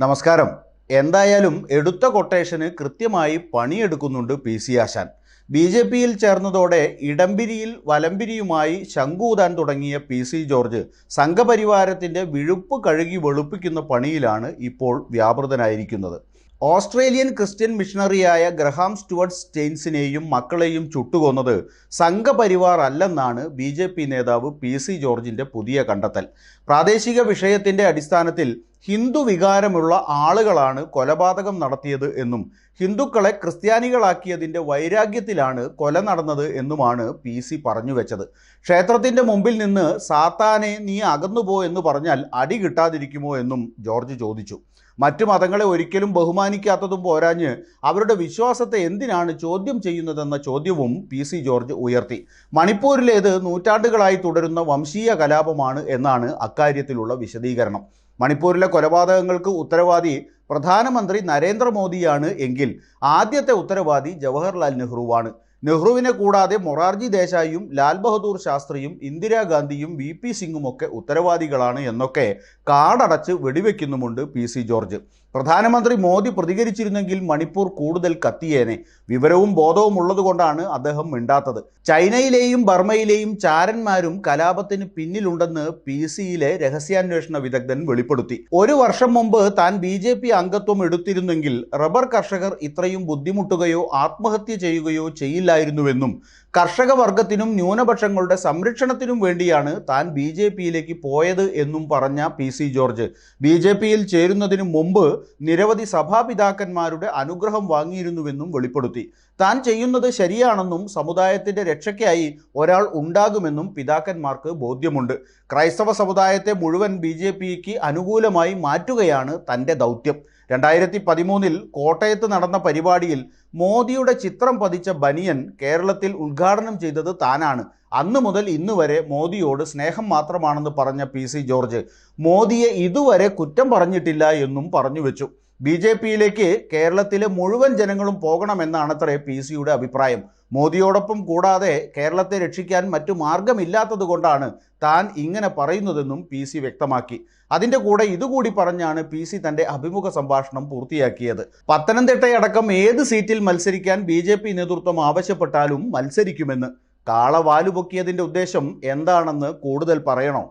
നമസ്കാരം. എന്തായാലും എടുത്ത കൊട്ടേഷന് കൃത്യമായി പണിയെടുക്കുന്നുണ്ട് പി.സി. ആശാൻ. ബി.ജെ.പിയിൽ ചേർന്നതോടെ ഇടംപിരിയിൽ വലംപിരിയുമായി ശംഖൂതാൻ തുടങ്ങിയ പി.സി. ജോർജ് സംഘപരിവാരത്തിൻ്റെ വിഴുപ്പ് കഴുകി വെളുപ്പിക്കുന്ന പണിയിലാണ് ഇപ്പോൾ വ്യാപൃതനായിരിക്കുന്നത്. ഓസ്ട്രേലിയൻ ക്രിസ്ത്യൻ മിഷണറിയായ ഗ്രഹാം സ്റ്റുവർട്ട് സ്റ്റെയിൻസിനെയും മക്കളെയും ചുട്ടുകൊന്നത് സംഘപരിവാർ അല്ലെന്നാണ് ബി.ജെ.പി. നേതാവ് പി.സി. ജോർജിൻ്റെ പുതിയ കണ്ടെത്തൽ. പ്രാദേശിക വിഷയത്തിൻ്റെ അടിസ്ഥാനത്തിൽ ഹിന്ദു വികാരമുള്ള ആളുകളാണ് കൊലപാതകം നടത്തിയത് എന്നും ഹിന്ദുക്കളെ ക്രിസ്ത്യാനികളാക്കിയതിൻ്റെ വൈരാഗ്യത്തിലാണ് കൊല നടന്നത് എന്നുമാണ് പി.സി. പറഞ്ഞു വെച്ചത്. ക്ഷേത്രത്തിൻ്റെ മുമ്പിൽ നിന്ന് സാത്താനെ നീ അകന്നുപോ എന്ന് പറഞ്ഞാൽ അടി കിട്ടാതിരിക്കുമോ എന്നും ജോർജ് ചോദിച്ചു. മറ്റു മതങ്ങളെ ഒരിക്കലും ബഹുമാനിക്കാത്തതും പോരാഞ്ഞ് അവരുടെ വിശ്വാസത്തെ എന്തിനാണ് ചോദ്യം ചെയ്യുന്നതെന്ന ചോദ്യവും പി.സി. ജോർജ് ഉയർത്തി. മണിപ്പൂരിലേത് നൂറ്റാണ്ടുകളായി തുടരുന്ന വംശീയ കലാപമാണ് എന്നാണ് അക്കാര്യത്തിലുള്ള വിശദീകരണം. മണിപ്പൂരിലെ കൊലപാതകങ്ങൾക്ക് ഉത്തരവാദി പ്രധാനമന്ത്രി നരേന്ദ്രമോദിയാണ് എങ്കിൽ ആദ്യത്തെ ഉത്തരവാദി ജവഹർലാൽ നെഹ്റുവാണ്. നെഹ്റുവിനെ കൂടാതെ മൊറാർജി ദേശായിയും ലാൽ ബഹദൂർ ശാസ്ത്രിയും ഇന്ദിരാഗാന്ധിയും വി.പി. സിംഗുമൊക്കെ ഉത്തരവാദികളാണ് എന്നൊക്കെ കാടടച്ച് വെടിവെക്കുന്നുമുണ്ട് പി.സി. ജോർജ്. പ്രധാനമന്ത്രി മോദി പ്രതികരിച്ചിരുന്നെങ്കിൽ മണിപ്പൂർ കൂടുതൽ കത്തിയേനെ. വിവരവും ബോധവും ഉള്ളതുകൊണ്ടാണ് അദ്ദേഹം മിണ്ടാത്തത്. ചൈനയിലെയും ബർമയിലെയും ചാരന്മാരും കലാപത്തിന് പിന്നിലുണ്ടെന്ന് പി.സിയിലെ രഹസ്യാന്വേഷണ വിദഗ്ധൻ വെളിപ്പെടുത്തി. ഒരു വർഷം മുമ്പ് താൻ ബി.ജെ.പി. അംഗത്വം എടുത്തിരുന്നെങ്കിൽ റബ്ബർ കർഷകർ ഇത്രയും ബുദ്ധിമുട്ടുകയോ ആത്മഹത്യ ചെയ്യുകയോ ചെയ്യില്ലായിരുന്നുവെന്നും കർഷക വർഗത്തിനും ന്യൂനപക്ഷങ്ങളുടെ സംരക്ഷണത്തിനും വേണ്ടിയാണ് താൻ ബി.ജെ.പിയിലേക്ക് പോയത് എന്നും പറഞ്ഞ പി.സി. ജോർജ് ബി.ജെ.പിയിൽ ചേരുന്നതിന് മുമ്പ് നിരവധി സഭാപിതാക്കന്മാരുടെ അനുഗ്രഹം വാങ്ങിയിരുന്നുവെന്നും വെളിപ്പെടുത്തി. താൻ ചെയ്യുന്നത് ശരിയാണെന്നും സമുദായത്തിൻ്റെ രക്ഷയ്ക്കായി ഒരാൾ ഉണ്ടാകുമെന്നും പിതാക്കന്മാർക്ക് ബോധ്യമുണ്ട്. ക്രൈസ്തവ സമുദായത്തെ മുഴുവൻ ബി.ജെ.പിക്ക് അനുകൂലമായി മാറ്റുകയാണ് തൻ്റെ ദൗത്യം. 2013 കോട്ടയത്ത് നടന്ന പരിപാടിയിൽ മോദിയുടെ ചിത്രം പതിച്ച ബനിയൻ കേരളത്തിൽ ഉദ്ഘാടനം ചെയ്തത് താനാണ്. അന്ന് മുതൽ ഇന്ന് വരെ മോദിയോട് സ്നേഹം മാത്രമാണെന്ന് പറഞ്ഞ പി.സി. ജോർജ് മോദിയെ ഇതുവരെ കുറ്റം പറഞ്ഞിട്ടില്ല എന്നും പറഞ്ഞു വെച്ചു. ബി.ജെ.പിയിലേക്ക് കേരളത്തിലെ മുഴുവൻ ജനങ്ങളും പോകണമെന്നാണത്രേ പി.സിയുടെ അഭിപ്രായം. മോദിയോടൊപ്പം കൂടാതെ കേരളത്തെ രക്ഷിക്കാൻ മറ്റു മാർഗമില്ലാത്തത് കൊണ്ടാണ് താൻ ഇങ്ങനെ പറയുന്നതെന്നും പി.സി. വ്യക്തമാക്കി. അതിൻ്റെ കൂടെ ഇതുകൂടി പറഞ്ഞാണ് പി.സി. തൻ്റെ അഭിമുഖ സംഭാഷണം പൂർത്തിയാക്കിയത്. പത്തനംതിട്ടയടക്കം ഏത് സീറ്റിൽ മത്സരിക്കാൻ ബി.ജെ.പി. നേതൃത്വം ആവശ്യപ്പെട്ടാലും മത്സരിക്കുമെന്ന്. കാള വാലുപൊക്കിയതിൻ്റെ ഉദ്ദേശം എന്താണെന്ന് കൂടുതൽ പറയണോ?